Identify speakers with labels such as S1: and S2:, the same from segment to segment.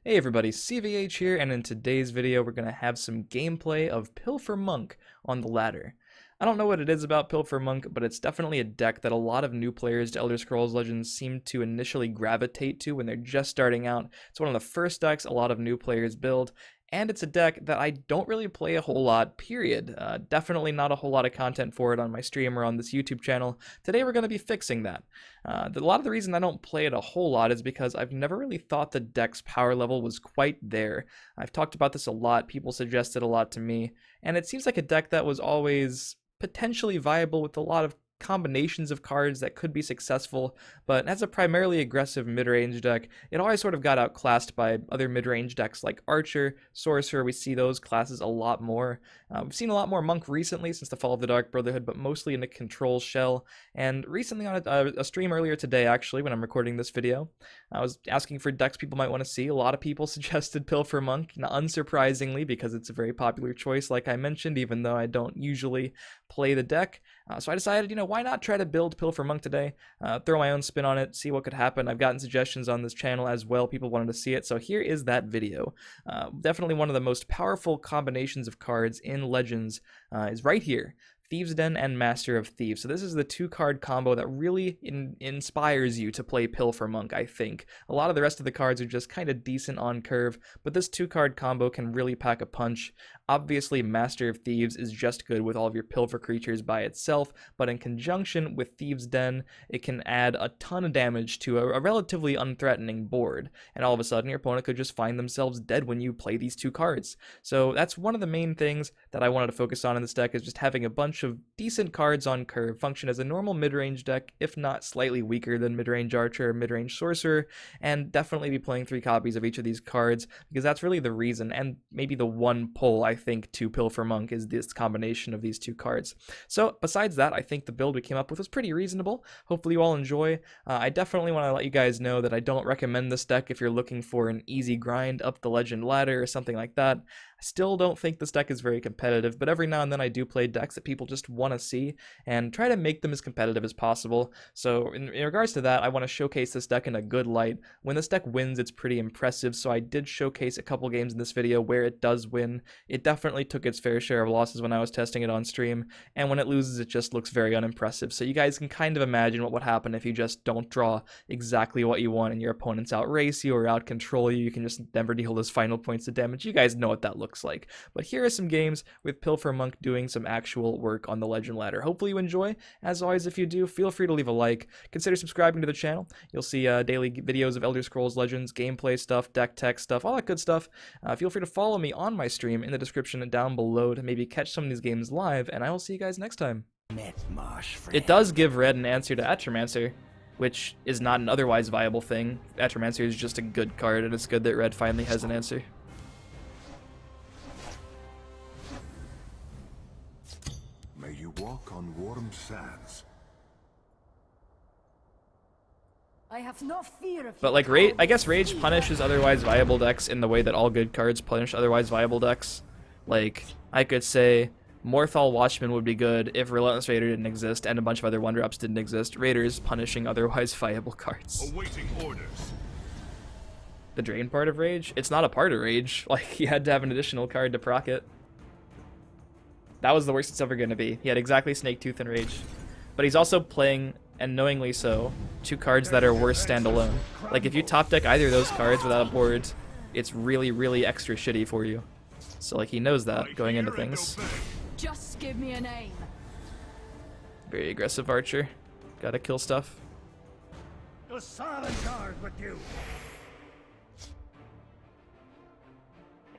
S1: Hey everybody, CVH here, and in today's video we're going to have some gameplay of Pilfer Monk on the ladder. I don't know what it is about Pilfer Monk, but it's definitely a deck that a lot of new players to Elder Scrolls Legends seem to initially gravitate to when they're just starting out. It's one of the first decks a lot of new players build, and it's a deck that I don't really play a whole lot, period. Definitely not a whole lot of content for it on my stream or on this YouTube channel. Today we're going to be fixing that. A lot of the reason I don't play it a whole lot is because I've never really thought the deck's power level was quite there. I've talked about this a lot, people suggested a lot to me, and it seems like a deck that was always potentially viable with a lot of combinations of cards that could be successful, but as a primarily aggressive mid-range deck, it always sort of got outclassed by other mid-range decks like Archer, Sorcerer. We see those classes a lot more. We've seen a lot more Monk recently since the fall of the Dark Brotherhood, but mostly in a control shell. And recently on a stream earlier today, actually, when I'm recording this video, I was asking for decks people might want to see. A lot of people suggested Pilfer Monk, unsurprisingly, because it's a very popular choice, like I mentioned, even though I don't usually play the deck. So I decided, why not try to build Pilfer Monk today, throw my own spin on it, see what could happen. I've gotten suggestions on this channel as well. People wanted to see it, so here is that video. Definitely one of the most powerful combinations of cards in Legends is right here. Thieves Den and Master of Thieves. So this is the two-card combo that really inspires you to play Pilfer Monk, I think. A lot of the rest of the cards are just kind of decent on curve, but this two-card combo can really pack a punch. Obviously, Master of Thieves is just good with all of your Pilfer creatures by itself, but in conjunction with Thieves Den, it can add a ton of damage to a relatively unthreatening board, and all of a sudden your opponent could just find themselves dead when you play these two cards. So that's one of the main things that I wanted to focus on in this deck, is just having a bunch of decent cards on curve, function as a normal mid-range deck, if not slightly weaker than mid-range Archer or mid-range Sorcerer, and definitely be playing 3 copies of each of these cards, because that's really the reason, and maybe the one pull, I think, to Pilfer Monk is this combination of these two cards. So besides that, I think the build we came up with was pretty reasonable. Hopefully you all enjoy. I definitely want to let you guys know that I don't recommend this deck if you're looking for an easy grind up the legend ladder or something like that. I still don't think this deck is very competitive, but every now and then I do play decks that people just want to see and try to make them as competitive as possible. So in regards to that, I want to showcase this deck in a good light. When this deck wins, it's pretty impressive, so I did showcase a couple games in this video where it does win. It definitely took its fair share of losses when I was testing it on stream, and when it loses, it just looks very unimpressive. So you guys can kind of imagine what would happen if you just don't draw exactly what you want and your opponents outrace you or out-control you. You can just never deal those final points of damage. You guys know what that looks like. But here are some games with Pilfer Monk doing some actual work on the legend ladder. Hopefully you enjoy. As always, if you do, feel free to leave a like. Consider subscribing to the channel. You'll see daily videos of Elder Scrolls Legends, gameplay stuff, deck tech stuff, all that good stuff. Feel free to follow me on my stream in the description down below to maybe catch some of these games live, and I will see you guys next time. It does give red an answer to Atromancer, which is not an otherwise viable thing. Atromancer is just a good card, and it's good that red finally has an answer.
S2: May you walk on warm sands.
S3: I have no fear of
S1: But like, I guess Rage punishes otherwise viable decks in the way that all good cards punish otherwise viable decks. Like, I could say Morthal Watchman would be good if Relentless Raider didn't exist and a bunch of other 1-drops didn't exist. Raiders punishing otherwise viable cards.
S2: Awaiting orders.
S1: The drain part of Rage? It's not a part of Rage. Like, he had to have an additional card to proc it. That was the worst it's ever going to be. He had exactly Snake Tooth and Rage. But he's also playing, and knowingly so, 2 cards that are worse standalone. Like, if you top deck either of those cards without a board, it's really, really extra shitty for you. So, like, he knows that going into things.
S3: Just give me a name.
S1: Very aggressive Archer. Gotta kill stuff.
S2: The silent guard with you.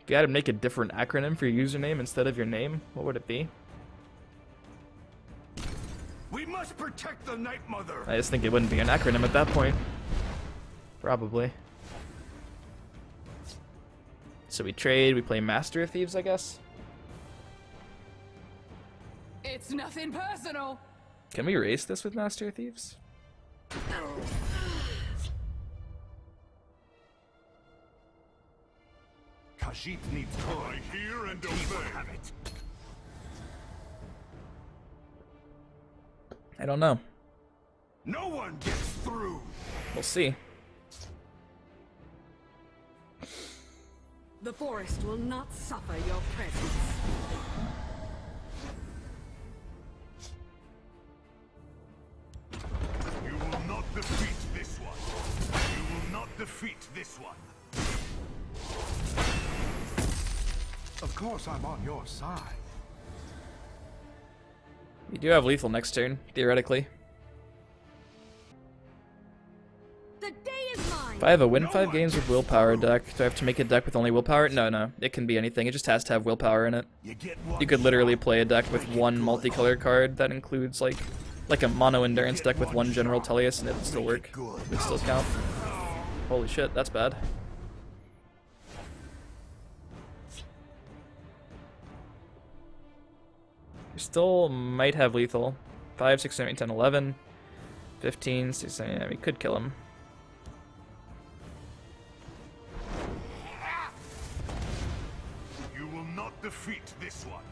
S1: If you had to make a different acronym for your username instead of your name, what would it be?
S2: We must protect the Night Mother.
S1: I just think it wouldn't be an acronym at that point. Probably. So we trade, we play Master of Thieves, I guess?
S3: It's nothing personal.
S1: Can we erase this with Master of Thieves?
S2: Khajiit needs time. I hear and obey. Have it.
S1: I don't know.
S2: No one gets through.
S1: We'll see.
S4: The forest will not suffer your presence.
S2: You will not defeat this one. You will not defeat this one. Of course I'm on your side.
S1: We do have lethal next turn, theoretically.
S4: The day is mine.
S1: If I have a win 5 games with willpower deck, do I have to make a deck with only willpower? No. It can be anything. It just has to have willpower in it. You could literally play a deck with one multicolor card that includes like a mono endurance deck with one general Tellius, and it would still work. It would still count. Holy shit, that's bad. You still might have lethal. 5, 6, 7, 8, 10, 11, 15, 16, yeah, we could kill him.
S2: You will not defeat this one.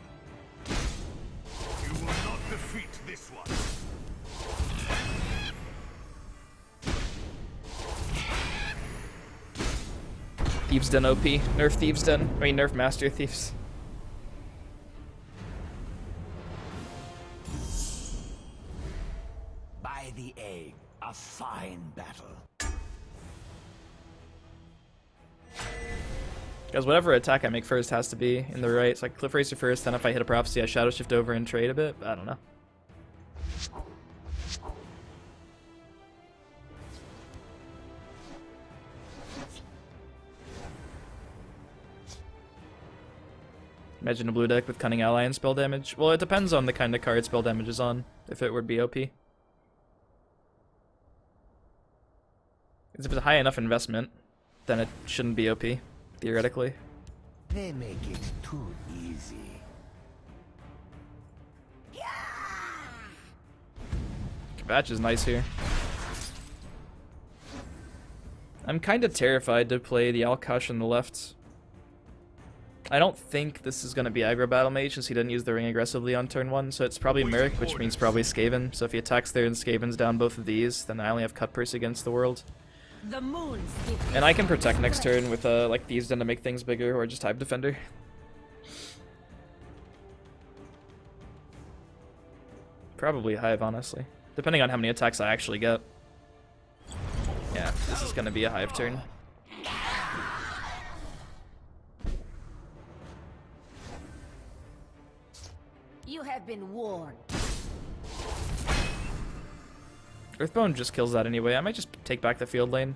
S2: You will not defeat this one.
S1: Thieves Den OP. Nerf Thieves Den. I mean, nerf Master Thieves.
S5: By the egg, a fine battle.
S1: Because whatever attack I make first has to be in the right. So I Cliff Racer first, then if I hit a Prophecy, I Shadow Shift over and trade a bit. I don't know. Imagine a blue deck with Cunning Ally and spell damage. Well, it depends on the kind of card spell damage is on, if it would be OP. Because if it's a high enough investment, then it shouldn't be OP, theoretically.
S5: They make it too easy.
S1: Batch is nice here. I'm kind of terrified to play the Alkash on the left. I don't think this is going to be aggro battle mage since he didn't use the ring aggressively on turn 1, so it's probably Merrick, which means probably Skaven. So if he attacks there and Skaven's down both of these, then I only have Cut Purse against the world.
S4: The moons.
S1: And I can protect next turn with like Thieves Den to make things bigger, or just Hive Defender. Probably Hive, honestly. Depending on how many attacks I actually get. Yeah, this is going to be a Hive turn.
S4: You have been warned.
S1: Earthbone just kills that anyway. I might just take back the field lane.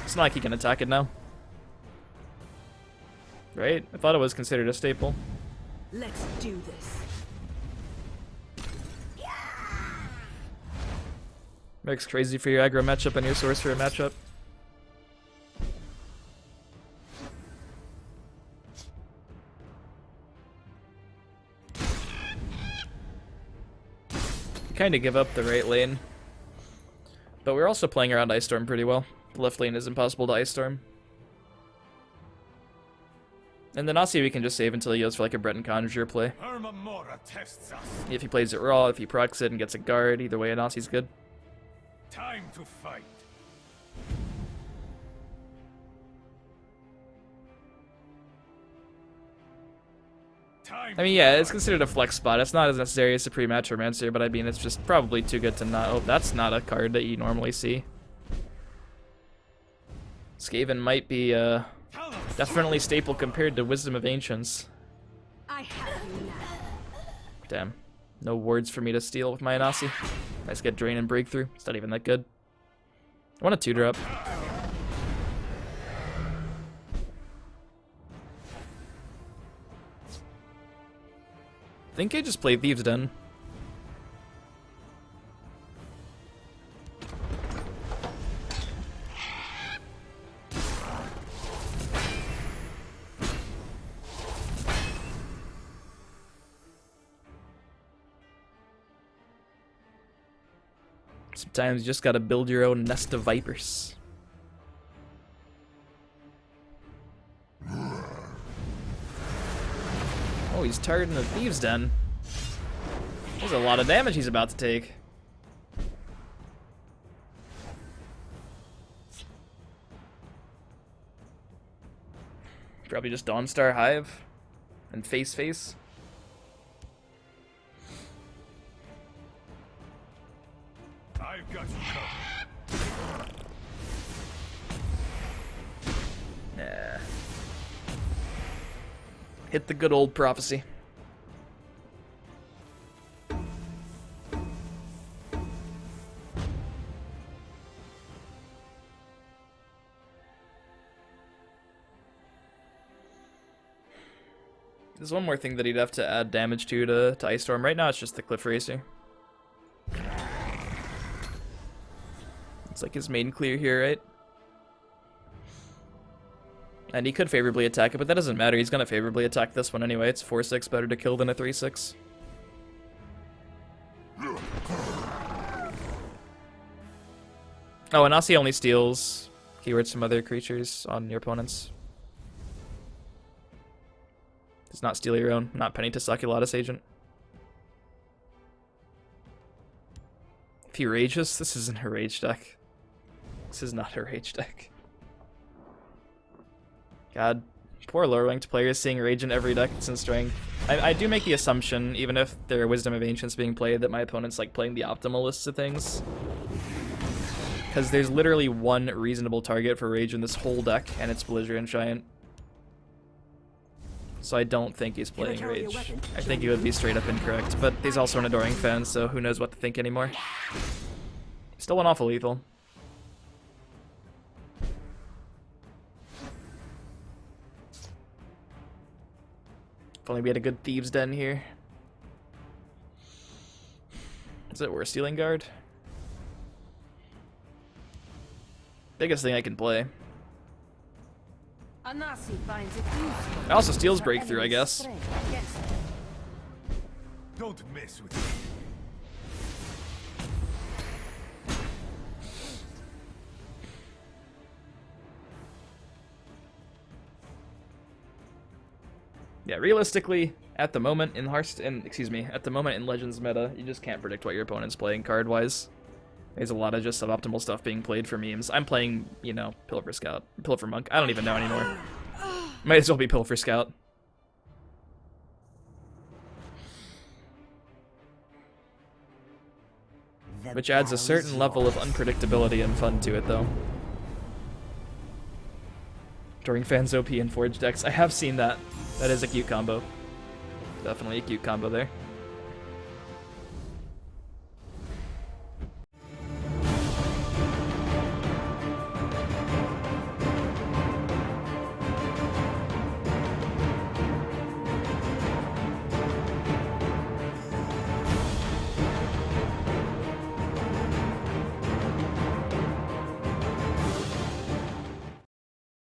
S1: It's not like he can attack it now. Right? I thought it was considered a staple.
S4: Let's do this.
S1: Merrick's crazy for your aggro matchup and your sorcerer matchup. Kind of give up the right lane, but we're also playing around Ice Storm pretty well. The left lane is impossible to Ice Storm. And then Aussie we can just save until he goes for like a Breton Conjurer play.
S2: Tests us.
S1: If he plays it raw, if he procs it and gets a guard, either way Aussie's good.
S2: Time to fight.
S1: I mean, yeah, it's considered a flex spot. It's not as necessary as Supreme Atromancer, but I mean, it's just probably too good to not... Oh, that's not a card that you normally see. Skaven might be, definitely staple compared to Wisdom of Ancients.
S4: I have you now.
S1: Damn. No wards for me to steal with my Anasi. Nice get Drain and Breakthrough. It's not even that good. I want a 2-drop. I think I just played Thieves Den. Sometimes you just gotta build your own nest of vipers. Oh, he's targeting the Thieves Den. There's a lot of damage he's about to take. Probably just Dawnstar Hive and Face.
S2: I've got you covered.
S1: Nah. Hit the good old prophecy. There's one more thing that he'd have to add damage to Ice Storm. Right now it's just the Cliff Racer. It's like his main clear here, right? And he could favorably attack it, but that doesn't matter. He's gonna favorably attack this one anyway. It's 4-6 better to kill than a 3-6. Oh, and Aussie only steals keywords from other creatures on your opponents. Does not steal your own. Not Penny to Saculatus Agent. If he rages, this isn't a rage deck. This is not a rage deck. God, poor lower ranked players seeing rage in every deck that's in strength. I do make the assumption, even if there are Wisdom of Ancients being played, that my opponent's like playing the optimal lists of things. Because there's literally one reasonable target for rage in this whole deck, and it's Belligerent Giant. So I don't think he's playing rage. I think he would be straight up incorrect, but he's also an adoring fan, so who knows what to think anymore. Still an awful lethal. If only we had a good Thieves Den here. Is it worth Stealing Guard? Biggest thing I can play.
S4: Anasi finds it useful.
S1: It also steals
S4: Her
S1: Breakthrough, I
S4: enemy's
S1: guess.
S4: strength against it.
S2: Don't mess with me.
S1: Yeah, realistically, at the moment in at the moment in Legends meta, you just can't predict what your opponent's playing card-wise. There's a lot of just suboptimal stuff being played for memes. I'm playing, you know, Pilfer Monk. I don't even know anymore. Might as well be Pilfer Scout. Which adds a certain level of unpredictability and fun to it, though. During fans OP and Forge decks, I have seen that. That is a cute combo. Definitely a cute combo there.